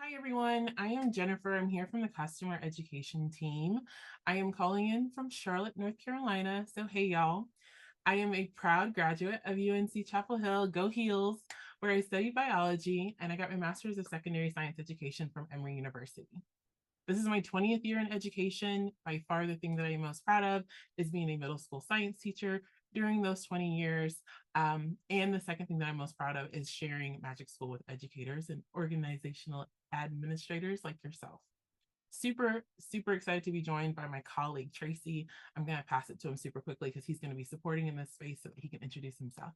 Hi, everyone. I am Jennifer. I'm here from the customer education team. I am calling in from Charlotte, North Carolina. So, hey, y'all. I am a proud graduate of UNC Chapel Hill, Go Heels, where I studied biology, and I got my master's of secondary science education from Emory University. This is my 20th year in education. By far, the thing that I'm most proud of is being a middle school science teacher during those 20 years. And the second thing that I'm most proud of is sharing Magic School with educators and organizational administrators like yourself. Super, super excited to be joined by my colleague, Tracy. I'm going to pass it to him super quickly because he's going to be supporting in this space so that he can introduce himself.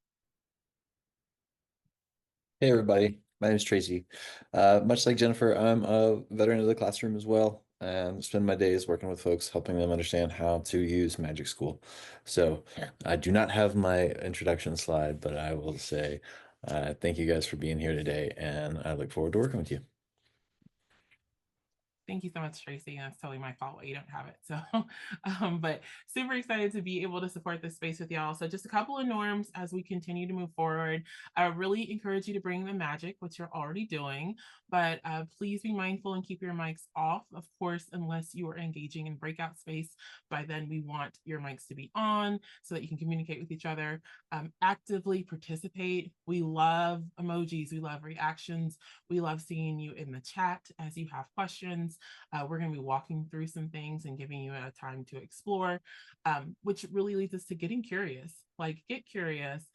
Hey everybody, my name is Tracy. Much like Jennifer, I'm a veteran of the classroom as well, and spend my days working with folks, helping them understand how to use Magic School. So I do not have my introduction slide, but I will say thank you guys for being here today, and I look forward to working with you. Thank you so much, Tracy. That's totally my fault why you don't have it. So, but super excited to be able to support this space with y'all. So just a couple of norms as we continue to move forward. I really encourage you to bring the magic, which you're already doing, but please be mindful and keep your mics off, of course, unless you are engaging in breakout space. By then, we want your mics to be on so that you can communicate with each other. Actively participate. We love emojis. We love reactions. We love seeing you in the chat as you have questions. We're going to be walking through some things and giving you a time to explore, which really leads us to getting curious. Like, get curious,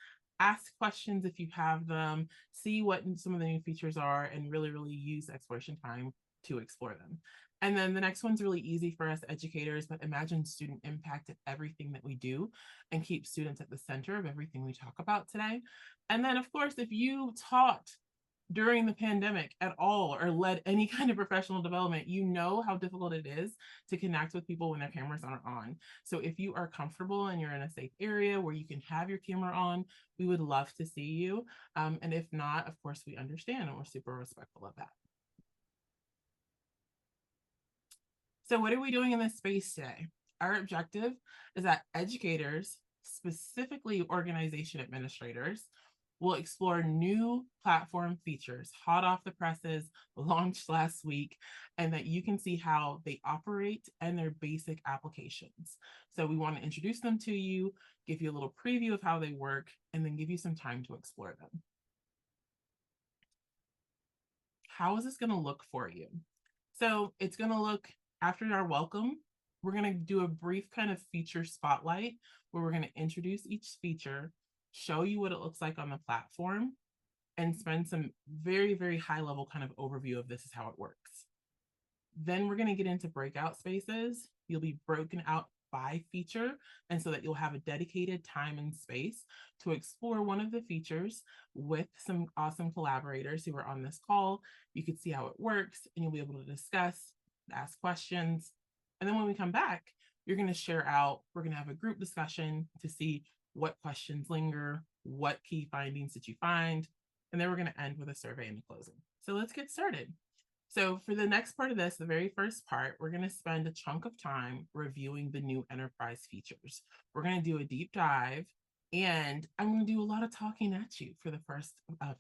ask questions if you have them, see what some of the new features are, and really, really use exploration time to explore them. And then the next one's really easy for us educators, but imagine student impact at everything that we do and keep students at the center of everything we talk about today. And then, of course, if you taught during the pandemic at all or led any kind of professional development, you know how difficult it is to connect with people when their cameras aren't on. So if you are comfortable and you're in a safe area where you can have your camera on, we would love to see you. And if not, of course, we understand and we're super respectful of that. So what are we doing in this space today? Our objective is that educators, specifically organization administrators, will explore new platform features, hot off the presses, launched last week, and that you can see how they operate and their basic applications. So we want to introduce them to you, give you a little preview of how they work, and then give you some time to explore them. How is this going to look for you? So it's going to look, after our welcome, we're going to do a brief kind of feature spotlight where we're going to introduce each feature, show you what it looks like on the platform, and spend some very, very high level kind of overview of this is how it works. Then we're going to get into breakout spaces. You'll be broken out by feature, and so that you'll have a dedicated time and space to explore one of the features with some awesome collaborators who are on this call. You can see how it works, and you'll be able to discuss, ask questions. And then when we come back, you're going to share out, we're going to have a group discussion to see what questions linger, what key findings did you find, and then we're going to end with a survey and a closing. So let's get started. So for the next part of this, the very first part, we're going to spend a chunk of time reviewing the new enterprise features. We're going to do a deep dive, and I'm going to do a lot of talking at you for the first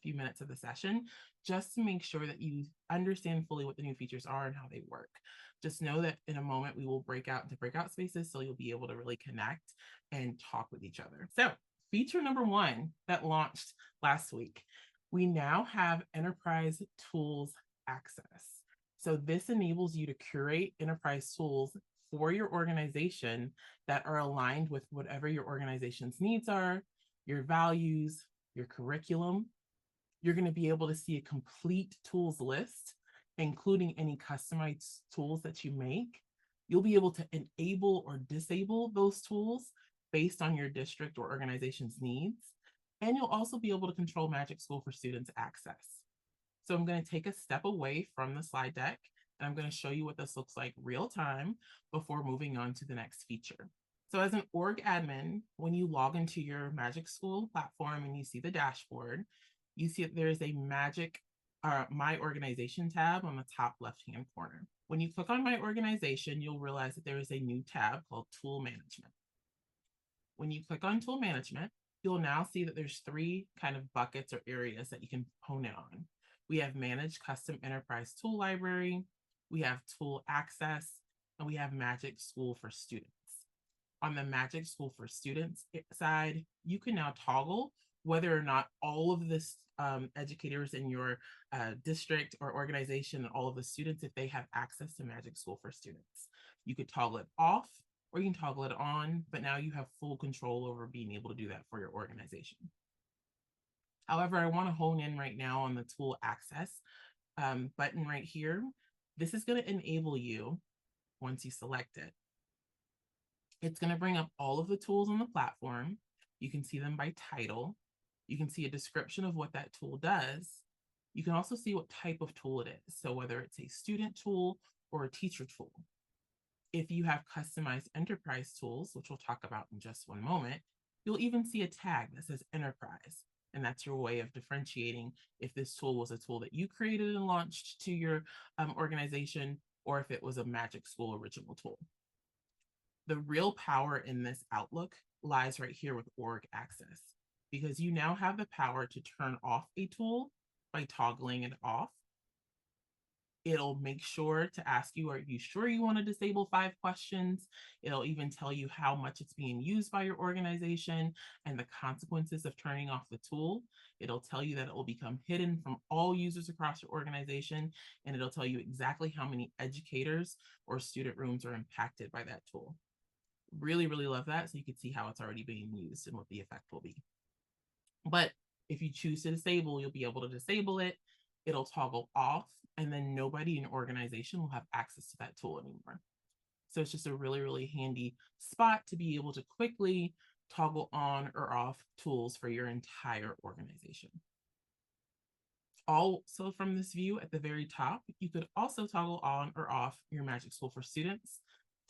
few minutes of the session, just to make sure that you understand fully what the new features are and how they work. Just know that in a moment, we will break out into breakout spaces, so you'll be able to really connect and talk with each other. So feature number one that launched last week, we now have enterprise tools access. So this enables you to curate enterprise tools for your organization that are aligned with whatever your organization's needs are, your values, your curriculum. You're going to be able to see a complete tools list, including any customized tools that you make. You'll be able to enable or disable those tools based on your district or organization's needs. And you'll also be able to control Magic School for students' access. So I'm going to take a step away from the slide deck, and I'm going to show you what this looks like real time before moving on to the next feature. So as an org admin, when you log into your Magic School platform and you see the dashboard, you see that there is a My Organization tab on the top left-hand corner. When you click on My Organization, you'll realize that there is a new tab called Tool Management. When you click on Tool Management, you'll now see that there's three kind of buckets or areas that you can hone in on. We have Manage Custom Enterprise Tool Library, we have Tool Access, and we have MagicSchool for Students. On the MagicSchool for Students side, you can now toggle whether or not all of the educators in your district or organization and all of the students, if they have access to MagicSchool for Students. You could toggle it off or you can toggle it on, but now you have full control over being able to do that for your organization. However, I want to hone in right now on the tool access button right here. This is going to enable you, once you select it, it's going to bring up all of the tools on the platform. You can see them by title. You can see a description of what that tool does. You can also see what type of tool it is. So whether it's a student tool or a teacher tool. If you have customized enterprise tools, which we'll talk about in just one moment, you'll even see a tag that says enterprise. And that's your way of differentiating if this tool was a tool that you created and launched to your organization, or if it was a MagicSchool original tool. The real power in this outlook lies right here with org access, because you now have the power to turn off a tool by toggling it off. It'll make sure to ask you, are you sure you want to disable 5 questions? It'll even tell you how much it's being used by your organization and the consequences of turning off the tool. It'll tell you that it will become hidden from all users across your organization, and it'll tell you exactly how many educators or student rooms are impacted by that tool. Really, really love that. So you can see how it's already being used and what the effect will be. But if you choose to disable, you'll be able to disable it. It'll toggle off, and then nobody in your organization will have access to that tool anymore. So it's just a really, really handy spot to be able to quickly toggle on or off tools for your entire organization. Also from this view at the very top, you could also toggle on or off your MagicSchool for Students.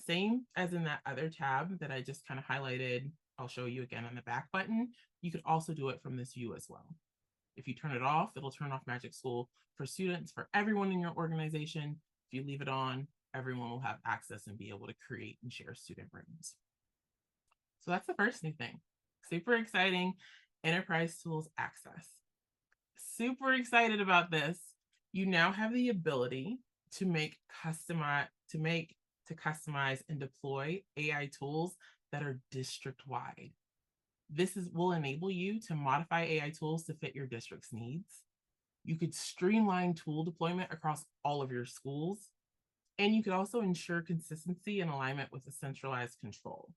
Same as in that other tab that I just kind of highlighted. I'll show you again on the back button. You could also do it from this view as well. If you turn it off, it'll turn off MagicSchool for Students for everyone in your organization. If you leave it on, everyone will have access and be able to create and share student rooms. So that's the first new thing. Super exciting, Enterprise Tools Access. Super excited about this. You now have the ability to customize and deploy AI tools that are district-wide. This will enable you to modify AI tools to fit your district's needs. You could streamline tool deployment across all of your schools, and you could also ensure consistency and alignment with a centralized control.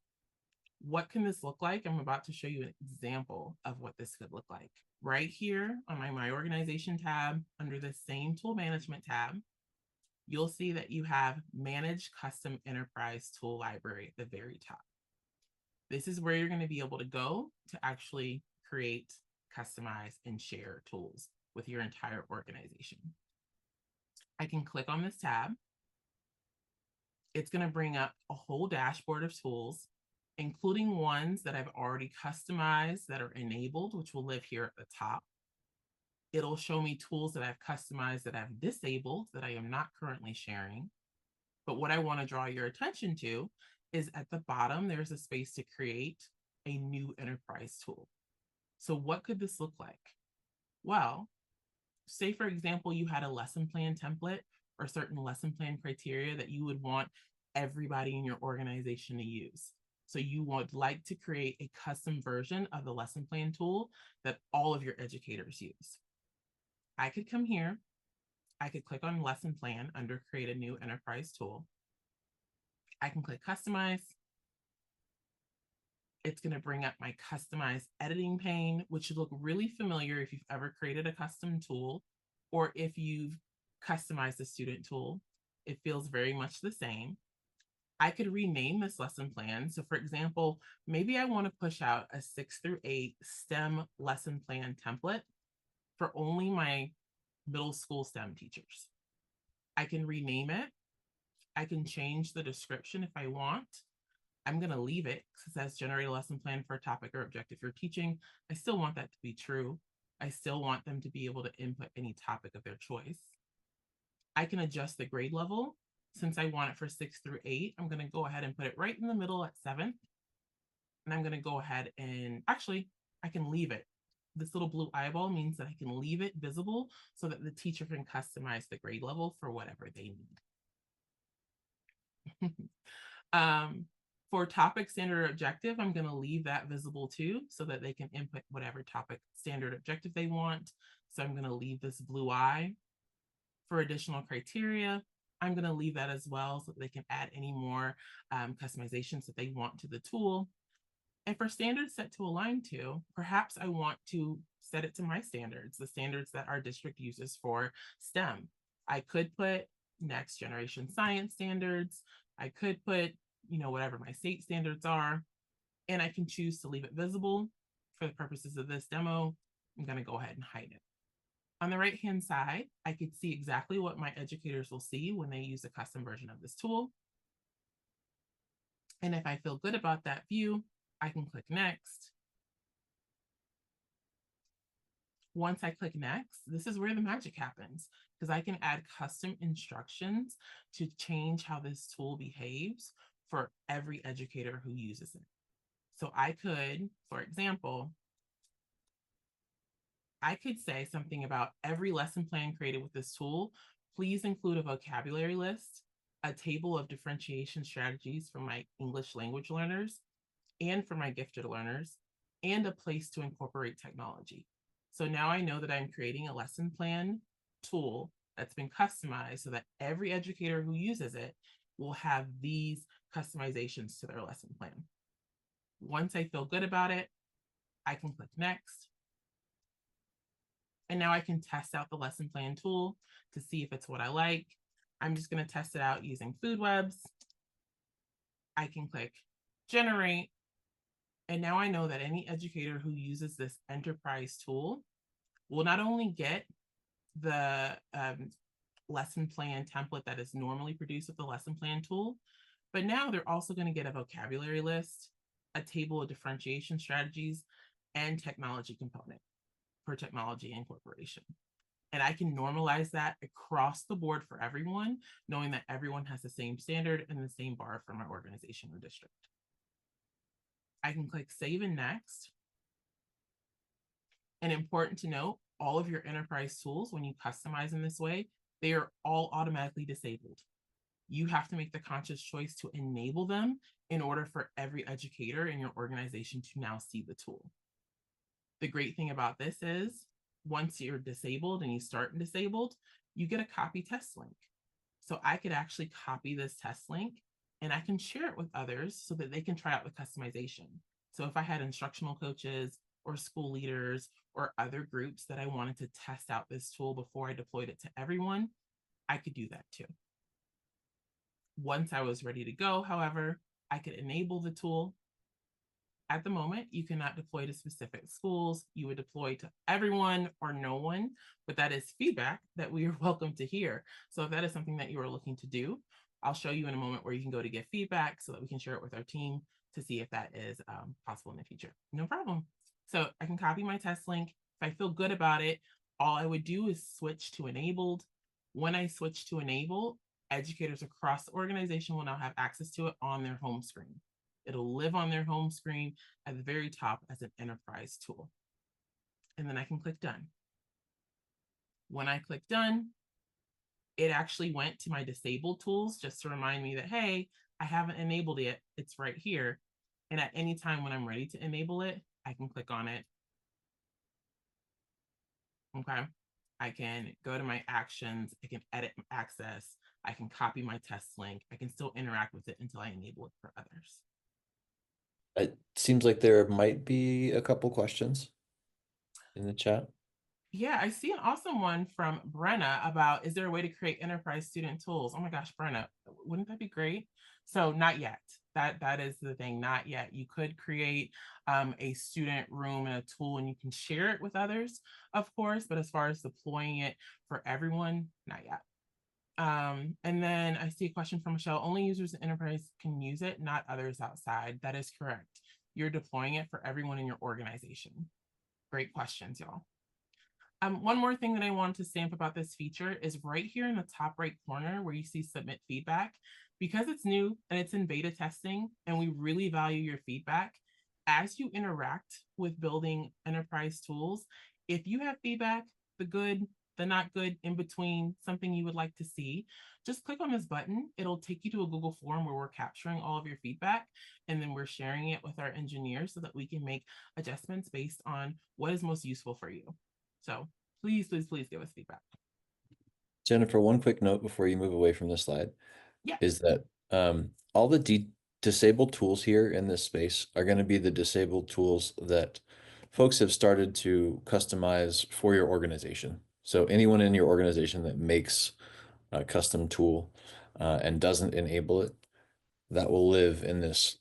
What can this look like? I'm about to show you an example of what this could look like. Right here on my organization tab, under the same tool management tab, you'll see that you have Manage Custom Enterprise Tool Library at the very top. This is where you're going to be able to go to actually create, customize, and share tools with your entire organization. I can click on this tab. It's going to bring up a whole dashboard of tools, including ones that I've already customized that are enabled, which will live here at the top. It'll show me tools that I've customized that I've disabled that I am not currently sharing. But what I want to draw your attention to is at the bottom, there's a space to create a new enterprise tool. So what could this look like? Well, say for example, you had a lesson plan template or certain lesson plan criteria that you would want everybody in your organization to use. So you would like to create a custom version of the lesson plan tool that all of your educators use. I could come here, I could click on lesson plan under create a new enterprise tool. I can click customize. It's going to bring up my customized editing pane, which should look really familiar if you've ever created a custom tool or if you've customized a student tool. It feels very much the same. I could rename this lesson plan. So for example, maybe I want to push out a 6 through 8 STEM lesson plan template for only my middle school STEM teachers. I can rename it. I can change the description if I want. I'm going to leave it because it says generate a lesson plan for a topic or objective you're teaching. I still want that to be true. I still want them to be able to input any topic of their choice. I can adjust the grade level. Since I want it for 6 through 8, I'm going to go ahead and put it right in the middle at 7th. And I'm going to go ahead and actually, I can leave it. This little blue eyeball means that I can leave it visible so that the teacher can customize the grade level for whatever they need. For topic standard or objective, I'm going to leave that visible too so that they can input whatever topic standard objective they want. So I'm going to leave this blue eye. For additional criteria, I'm going to leave that as well so that they can add any more customizations that they want to the tool. And for standards set to align to, perhaps I want to set it to my standards, the standards that our district uses for STEM. I could put next generation science standards. I could put, whatever my state standards are, and I can choose to leave it visible. For the purposes of this demo, I'm going to go ahead and hide it. On the right-hand side, I could see exactly what my educators will see when they use a custom version of this tool. And if I feel good about that view, I can click next. Once I click next, this is where the magic happens, because I can add custom instructions to change how this tool behaves for every educator who uses it. So I could, for example, I could say something about every lesson plan created with this tool. Please include a vocabulary list, a table of differentiation strategies for my English language learners and for my gifted learners, and a place to incorporate technology. So now I know that I'm creating a lesson plan tool that's been customized so that every educator who uses it will have these customizations to their lesson plan. Once I feel good about it, I can click next. And now I can test out the lesson plan tool to see if it's what I like. I'm just going to test it out using food webs. I can click generate. And now I know that any educator who uses this enterprise tool will not only get the lesson plan template that is normally produced with the lesson plan tool, but now they're also going to get a vocabulary list, a table of differentiation strategies, and technology component for technology incorporation. And I can normalize that across the board for everyone, knowing that everyone has the same standard and the same bar for my organization or district. I can click save and next. And important to note, all of your enterprise tools, when you customize in this way, they are all automatically disabled. You have to make the conscious choice to enable them in order for every educator in your organization to now see the tool. The great thing about this is once you're disabled and you start disabled, you get a copy test link. So I could actually copy this test link and I can share it with others so that they can try out the customization. So if I had instructional coaches or school leaders or other groups that I wanted to test out this tool before I deployed it to everyone, I could do that too. Once I was ready to go, however, I could enable the tool. At the moment, you cannot deploy to specific schools. You would deploy to everyone or no one, but that is feedback that we are welcome to hear. So if that is something that you are looking to do, I'll show you in a moment where you can go to give feedback so that we can share it with our team to see if that is possible in the future. No problem. So I can copy my test link. If I feel good about it, all I would do is switch to enabled. When I switch to enable, educators across the organization will now have access to it on their home screen. It'll live on their home screen at the very top as an enterprise tool. And then I can click done. When I click done, it actually went to my disabled tools just to remind me that, hey, I haven't enabled it. It's right here. And at any time when I'm ready to enable it, I can click on it. Okay. I can go to my actions. I can edit access. I can copy my test link. I can still interact with it until I enable it for others. It seems like there might be a couple questions in the chat. Yeah, I see an awesome one from Brenna about, is there a way to create enterprise student tools? Oh my gosh, Brenna, wouldn't that be great? So not yet. That is the thing, not yet. You could create a student room and a tool and you can share it with others, of course, but as far as deploying it for everyone, not yet. And then I see a question from Michelle, only users in enterprise can use it, not others outside. That is correct. You're deploying it for everyone in your organization. Great questions, y'all. One more thing that I want to stamp about this feature is right here in the top right corner where you see submit feedback. Because it's new and it's in beta testing and we really value your feedback, as you interact with building enterprise tools, if you have feedback, the good, the not good, in between, something you would like to see, just click on this button. It'll take you to a Google form where we're capturing all of your feedback, and then we're sharing it with our engineers so that we can make adjustments based on what is most useful for you. So please, please, please give us feedback. Jennifer, one quick note before you move away from this slide Yeah. is that all the disabled tools here in this space are going to be the disabled tools that folks have started to customize for your organization. So anyone in your organization that makes a custom tool and doesn't enable it, that will live in this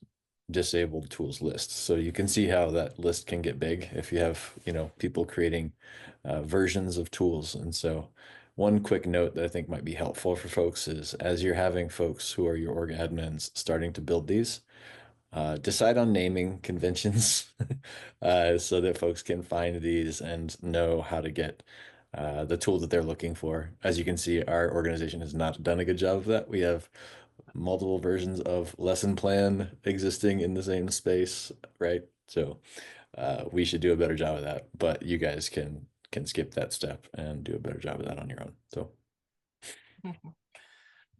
disabled tools list. So you can see how that list can get big if you have, people creating versions of tools. And so one quick note that I think might be helpful for folks is as you're having folks who are your org admins starting to build these, decide on naming conventions so that folks can find these and know how to get the tool that they're looking for. As you can see, our organization has not done a good job of that. We have multiple versions of lesson plan existing in the same space, right? So we should do a better job of that, but you guys can skip that step and do a better job of that on your own. So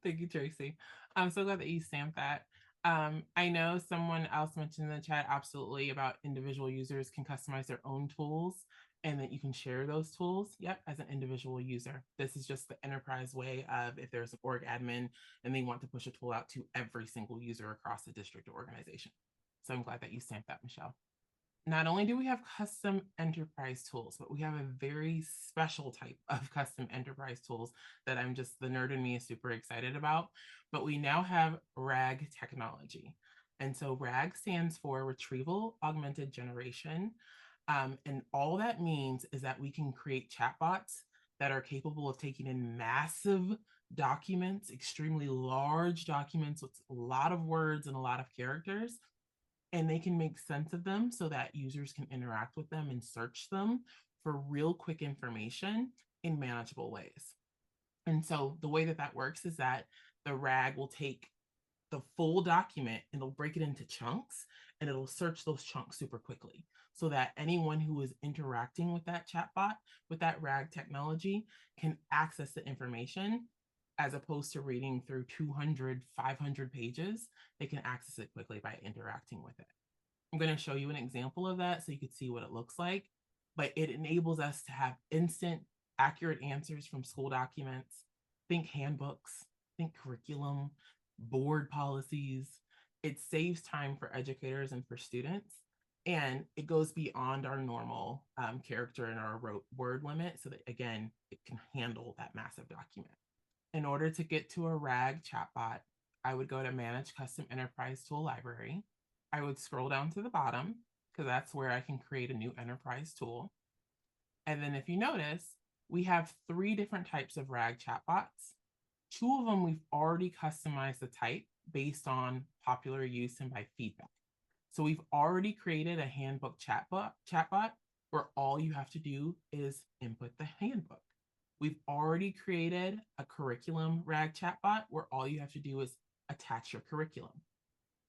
Thank you, Tracy. I'm so glad that you stamped that. I know someone else mentioned in the chat absolutely about individual users can customize their own tools and that you can share those tools. Yep, as an individual user. This is just the enterprise way of if there's an org admin and they want to push a tool out to every single user across the district or organization. So I'm glad that you stamped that, Michelle. Not only do we have custom enterprise tools, but we have a very special type of custom enterprise tools that I'm just, the nerd in me is super excited about. But we now have RAG technology. And so RAG stands for Retrieval Augmented Generation. And all that means is that we can create chatbots that are capable of taking in massive documents, extremely large documents with a lot of words and a lot of characters, and they can make sense of them so that users can interact with them and search them for real quick information in manageable ways. And so the way that that works is that the RAG will take the full document and it'll break it into chunks and it'll search those chunks super quickly so that anyone who is interacting with that chatbot, with that RAG technology, can access the information as opposed to reading through 200, 500 pages. They can access it quickly by interacting with it. I'm going to show you an example of that so you can see what it looks like, but it enables us to have instant, accurate answers from school documents. Think handbooks, think curriculum, board policies. It saves time for educators and for students, and it goes beyond our normal character and our word limit so that, again, it can handle that massive document. In order to get to a RAG chatbot, I would go to Manage Custom Enterprise Tool Library. I would scroll down to the bottom because that's where I can create a new enterprise tool. And then if you notice, we have 3 different types of RAG chatbots. 2 of them we've already customized the type based on popular use and by feedback. So we've already created a handbook chatbot where all you have to do is input the handbook. We've already created a curriculum RAG chatbot where all you have to do is attach your curriculum.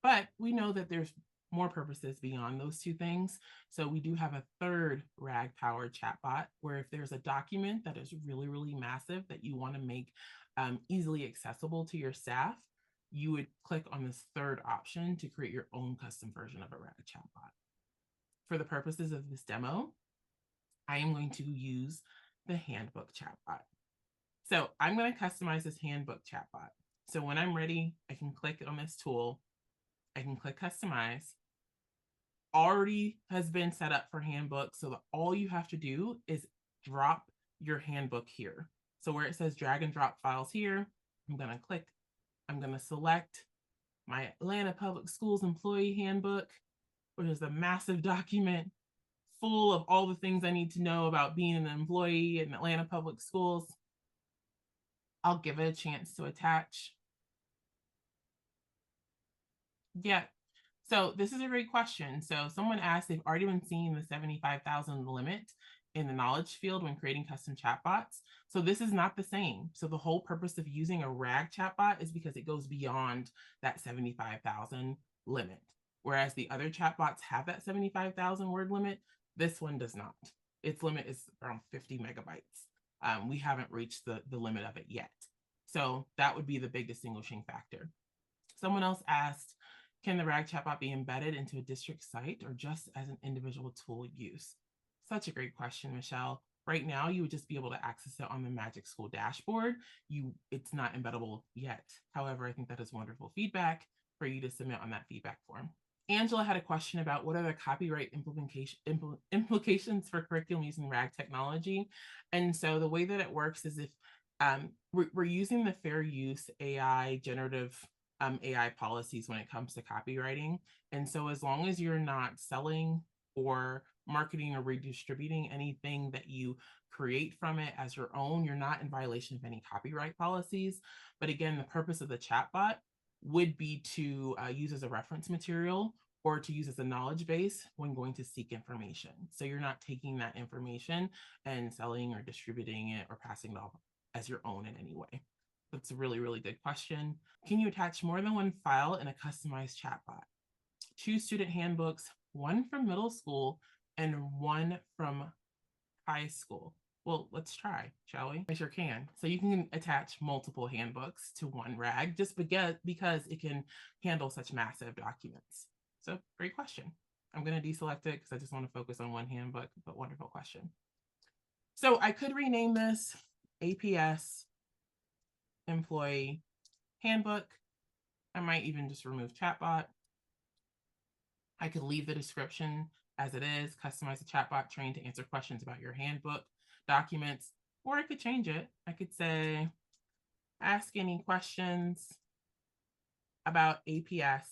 But we know that there's more purposes beyond those 2 things. So we do have a 3rd RAG powered chatbot where if there's a document that is really, really massive that you want to make easily accessible to your staff, you would click on this 3rd option to create your own custom version of a RAG chatbot. For the purposes of this demo, I am going to use the handbook chatbot. So I'm going to customize this handbook chatbot. So when I'm ready, I can click on this tool. I can click customize. Already has been set up for handbook, so that all you have to do is drop your handbook here. So where it says drag and drop files here, I'm going to click. I'm going to select my Atlanta Public Schools Employee Handbook, which is a massive document full of all the things I need to know about being an employee in Atlanta Public Schools. I'll give it a chance to attach. Yeah. So this is a great question. So someone asked, they've already been seeing the 75,000 limit in the knowledge field when creating custom chatbots. So this is not the same. So the whole purpose of using a RAG chatbot is because it goes beyond that 75,000 limit. Whereas the other chatbots have that 75,000 word limit, this one does not. Its limit is around 50 megabytes. We haven't reached the limit of it yet. So that would be the big distinguishing factor. Someone else asked, can the RAG chatbot be embedded into a district site or just as an individual tool use? Such a great question, Michelle. Right now, you would just be able to access it on the MagicSchool dashboard. It's not embeddable yet. However, I think that is wonderful feedback for you to submit on that feedback form. Angela had a question about what are the copyright implications for curriculum using RAG technology. And so the way that it works is if we're using the fair use AI generative AI policies when it comes to copywriting. And so as long as you're not selling or marketing or redistributing anything that you create from it as your own, you're not in violation of any copyright policies. But again, the purpose of the chatbot would be to use as a reference material or to use as a knowledge base when going to seek information. So you're not taking that information and selling or distributing it or passing it off as your own in any way. That's a really, really good question. Can you attach more than one file in a customized chatbot? 2 student handbooks, 1 from middle school and 1 from high school. Well, let's try, shall we? I sure can. So you can attach multiple handbooks to one RAG just because it can handle such massive documents. So great question. I'm going to deselect it because I just want to focus on one handbook, but wonderful question. So I could rename this APS Employee Handbook. I might even just remove chatbot. I could leave the description as it is, customize the chatbot trained to answer questions about your handbook documents, or I could change it. I could say, ask any questions about APS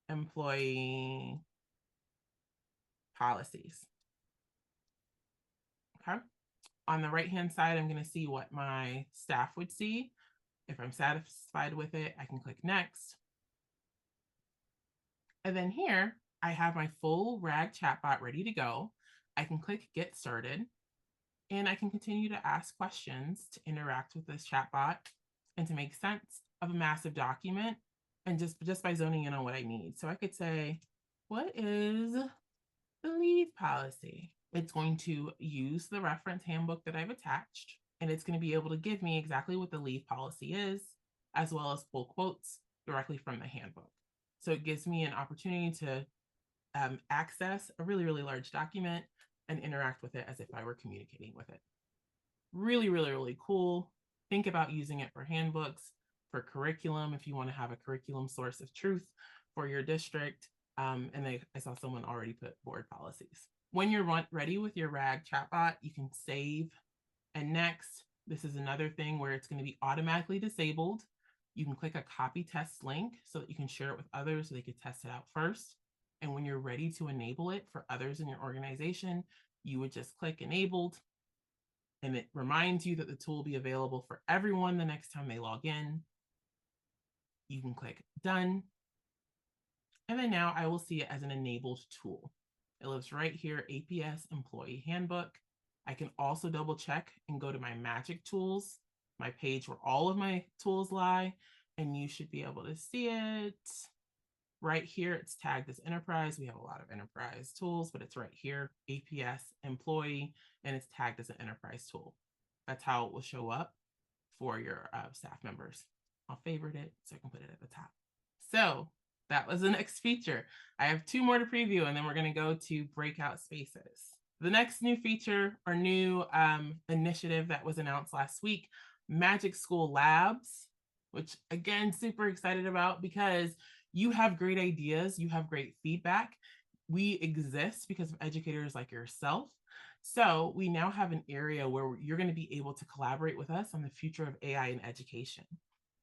employee policies. Okay. On the right-hand side, I'm going to see what my staff would see. If I'm satisfied with it, I can click next. And then here, I have my full RAG chatbot ready to go. I can click get started and I can continue to ask questions to interact with this chatbot and to make sense of a massive document and just by zoning in on what I need. So I could say, what is the leave policy? It's going to use the reference handbook that I've attached, and it's going to be able to give me exactly what the leave policy is, as well as pull quotes directly from the handbook. So it gives me an opportunity to access a really, really large document and interact with it as if I were communicating with it. Really, really, really cool. Think about using it for handbooks, for curriculum, if you want to have a curriculum source of truth for your district. And I saw someone already put board policies. When you're ready with your RAG chatbot, you can save and next. This is another thing where it's going to be automatically disabled. You can click a copy test link so that you can share it with others so they could test it out first. And when you're ready to enable it for others in your organization, you would just click enabled. And it reminds you that the tool will be available for everyone the next time they log in. You can click done. And then now I will see it as an enabled tool. It lives right here, APS Employee Handbook. I can also double check and go to my Magic Tools, my page where all of my tools lie, and you should be able to see it. Right here, it's tagged as enterprise. We have a lot of enterprise tools, but it's right here, APS employee, and it's tagged as an enterprise tool. That's how it will show up for your staff members. I'll favorite it so I can put it at the top. So that was the next feature. I have 2 more to preview, and then we're going to go to breakout spaces. The next new feature or new initiative that was announced last week, MagicSchool Labs, which again, super excited about because you have great ideas, you have great feedback. We exist because of educators like yourself. So we now have an area where you're going to be able to collaborate with us on the future of AI in education.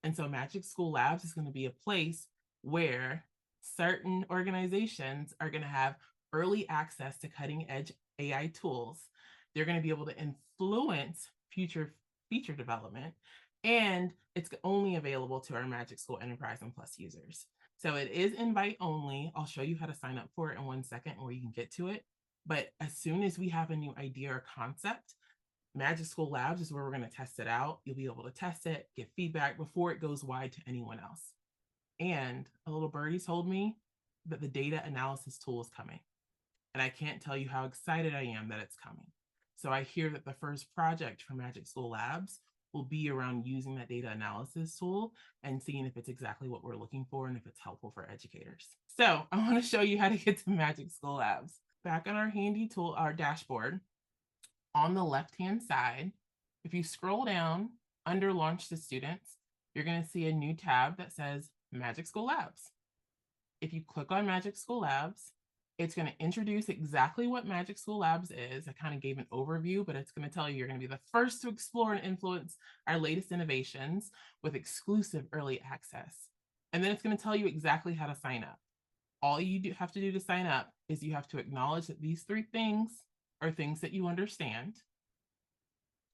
And so MagicSchool Labs is going to be a place where certain organizations are going to have early access to cutting edge AI tools. They're going to be able to influence future feature development, and it's only available to our MagicSchool Enterprise and Plus users. So it is invite only. I'll show you how to sign up for it in 1 second where you can get to it. But as soon as we have a new idea or concept, MagicSchool Labs is where we're going to test it out. You'll be able to test it, get feedback before it goes wide to anyone else. And a little birdie told me that the data analysis tool is coming. And I can't tell you how excited I am that it's coming. So I hear that the first project for MagicSchool Labs will be around using that data analysis tool and seeing if it's exactly what we're looking for and if it's helpful for educators. So I want to show you how to get to MagicSchool Labs. Back on our handy tool, our dashboard, on the left-hand side, if you scroll down under Launch to Students, you're going to see a new tab that says MagicSchool Labs. If you click on MagicSchool Labs, it's going to introduce exactly what MagicSchool Labs is. I kind of gave an overview, but it's going to tell you you're going to be the first to explore and influence our latest innovations with exclusive early access. And then it's going to tell you exactly how to sign up. All you have to do to sign up is you have to acknowledge that these 3 things are things that you understand.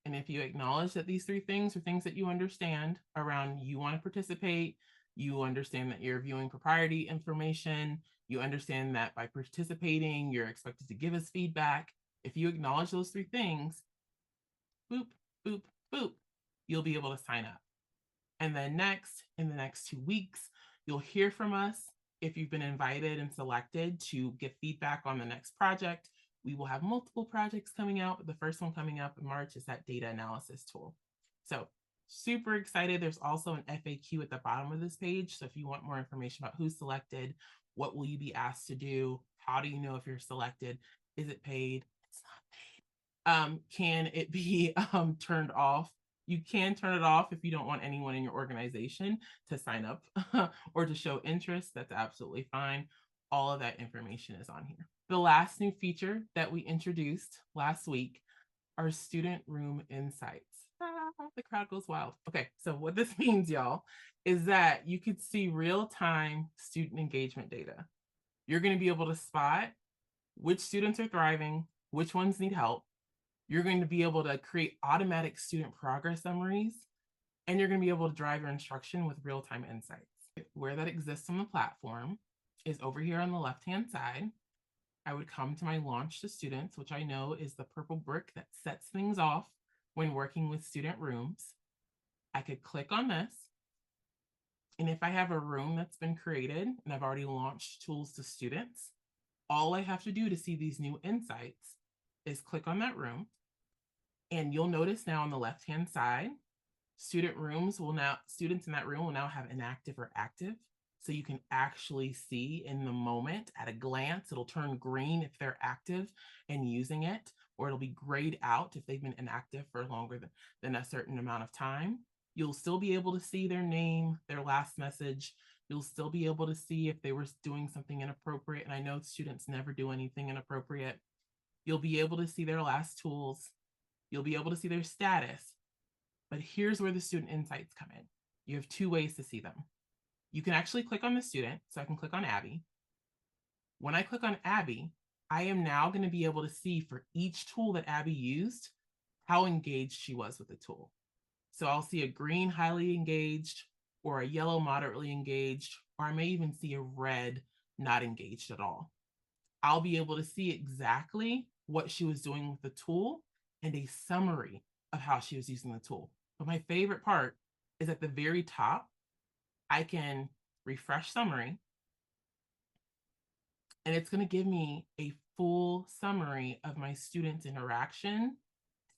And if you acknowledge that these 3 things are things that you understand around you want to participate, you understand that you're viewing proprietary information, you understand that by participating, you're expected to give us feedback. If you acknowledge those 3 things, boop, boop, boop, you'll be able to sign up. And then next, in the next 2 weeks, you'll hear from us if you've been invited and selected to give feedback on the next project. We will have multiple projects coming out, but the first one coming up in March is that data analysis tool. So super excited. There's also an FAQ at the bottom of this page. So if you want more information about who's selected, what will you be asked to do? How do you know if you're selected? Is it paid? It's not paid. Can it be turned off? You can turn it off if you don't want anyone in your organization to sign up or to show interest. That's absolutely fine. All of that information is on here. The last new feature that we introduced last week are student room insights. The crowd goes wild. Okay, so what this means, y'all, is that you could see real-time student engagement data. You're going to be able to spot which students are thriving, which ones need help. You're going to be able to create automatic student progress summaries, and you're going to be able to drive your instruction with real-time insights. Where that exists on the platform is over here on the left-hand side. I would come to my Launch to Students, which I know is the purple brick that sets things off when working with student rooms. I could click on this. And if I have a room that's been created and I've already launched tools to students, all I have to do to see these new insights is click on that room. And you'll notice now on the left-hand side, students in that room will now have inactive or active. So you can actually see in the moment at a glance, it'll turn green if they're active and using it, or it'll be grayed out if they've been inactive for longer than a certain amount of time. You'll still be able to see their name, their last message. You'll still be able to see if they were doing something inappropriate. And I know students never do anything inappropriate. You'll be able to see their last tools. You'll be able to see their status. But here's where the student insights come in. You have 2 ways to see them. You can actually click on the student. So I can click on Abby. When I click on Abby, I am now going to be able to see for each tool that Abby used, how engaged she was with the tool. So I'll see a green highly engaged, or a yellow moderately engaged, or I may even see a red not engaged at all. I'll be able to see exactly what she was doing with the tool and a summary of how she was using the tool. But my favorite part is at the very top, I can refresh summary, and it's going to give me a full summary of my students' interaction,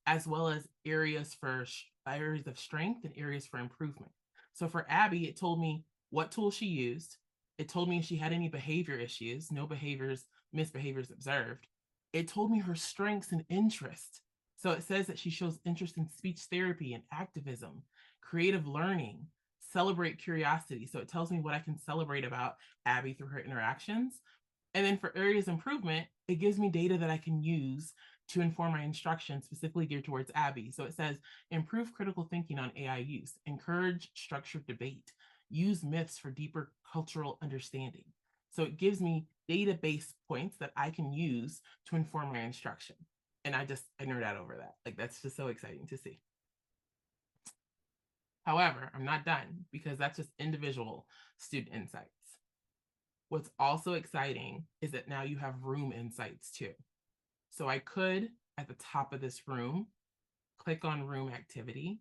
as well as areas of strength and areas for improvement. So for Abby, it told me what tool she used. It told me if she had any behavior issues, no misbehaviors observed. It told me her strengths and interests. So it says that she shows interest in speech therapy and activism, creative learning, celebrate curiosity. So it tells me what I can celebrate about Abby through her interactions. And then for areas of improvement, it gives me data that I can use to inform my instruction specifically geared towards Abby. So it says, improve critical thinking on AI use, encourage structured debate, use myths for deeper cultural understanding. So it gives me database points that I can use to inform my instruction. And I nerd out over that. Like, that's just so exciting to see. However, I'm not done because that's just individual student insights. What's also exciting is that now you have room insights too. So I could, at the top of this room, click on room activity,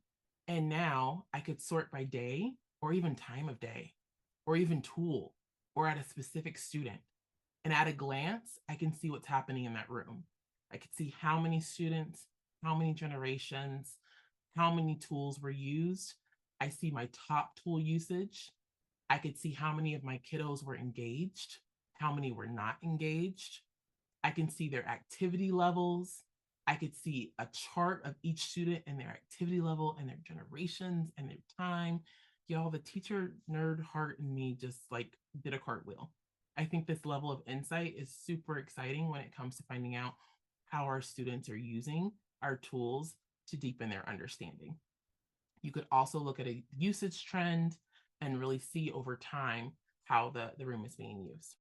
and now I could sort by day or even time of day or even tool or at a specific student. And at a glance, I can see what's happening in that room. I can see how many students, how many generations, how many tools were used. I see my top tool usage. I could see how many of my kiddos were engaged, how many were not engaged. I can see their activity levels. I could see a chart of each student and their activity level and their generations and their time. Y'all, the teacher nerd heart in me just like did a cartwheel. I think this level of insight is super exciting when it comes to finding out how our students are using our tools to deepen their understanding. You could also look at a usage trend and really see over time how the room is being used.